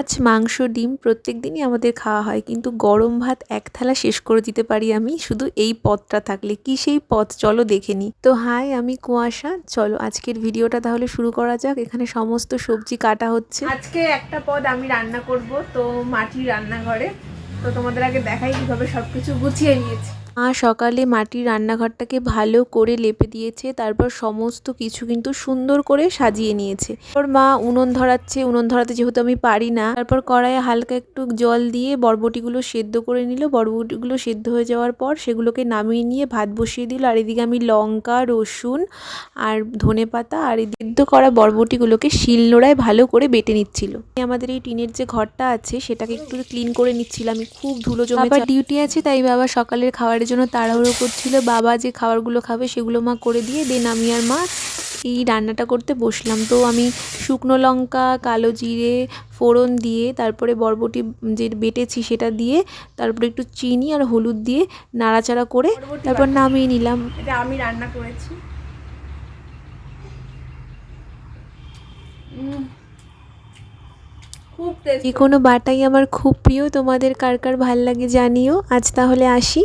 মাছ, মাংস, ডিম প্রত্যেক দিনই আমাদের খাওয়া হয়, কিন্তু গরম ভাত এক থালা শেষ করে দিতে পারি আমি শুধু এই পদটা থাকলে। কি সেই পদ, চলো দেখে নিই। তো হাই, আমি কুয়াশা। চলো আজকের ভিডিওটা তাহলে শুরু করা যাক। এখানে সমস্ত সবজি কাটা হচ্ছে। আজকে একটা পদ আমি রান্না করব, তো মাটির রান্নাঘরে। তো তোমাদের আগে দেখাই কিভাবে সবকিছু গুছিয়ে নিয়েছি। মা সকালে মাটির রান্নাঘরটাকে ভালো করে লেপে দিয়েছে, তারপর সমস্ত কিছু কিন্তু সুন্দর করে সাজিয়ে নিয়েছে। ওর মা উনুন ধরাচ্ছে, উনুন ধরাতে যেহেতু আমি পারি না, তারপর কড়াইয়ে হালকা একটু জল দিয়ে বরবটিগুলো সেদ্ধ করে নিল। বরবটিগুলো সেদ্ধ হয়ে যাওয়ার পর সেগুলোকে নামিয়ে নিয়ে ভাত বসিয়ে দিল। আর এদিকে আমি লঙ্কা, রসুন আর ধনেপাতা আর সেদ্ধ করা বরবটিগুলোকে শিলনোড়ায় ভালো করে বেটে নিচ্ছিল। আমাদের এই টিনের যে ঘরটা আছে সেটাকে একটু ক্লিন করে নিচ্ছিলাম, আমি খুব ধুলো জমে। বাবার ডিউটি আছে, তাই বাবা সকালের খাবারের জন্য তাড়াহুড়ো করছিল। বাবা যে খাবারগুলো খাবে সেগুলো মা করে দিয়ে দেন আমি আর মা এই রান্নাটা করতে বসলাম। তো আমি শুকনো লঙ্কা, কালো জিরে ফোড়ন দিয়ে, তারপরে বরবটি যে বেটেছি সেটা দিয়ে, তারপরে একটু চিনি আর হলুদ দিয়ে নাড়াচাড়া করে তারপর নামিয়ে নিলাম। এটা আমি রান্না করেছি। যে কোনো বাটাই আমার খুব প্রিয়। তোমাদের কার কার ভাল লাগে জানিও। আজ তাহলে আসি।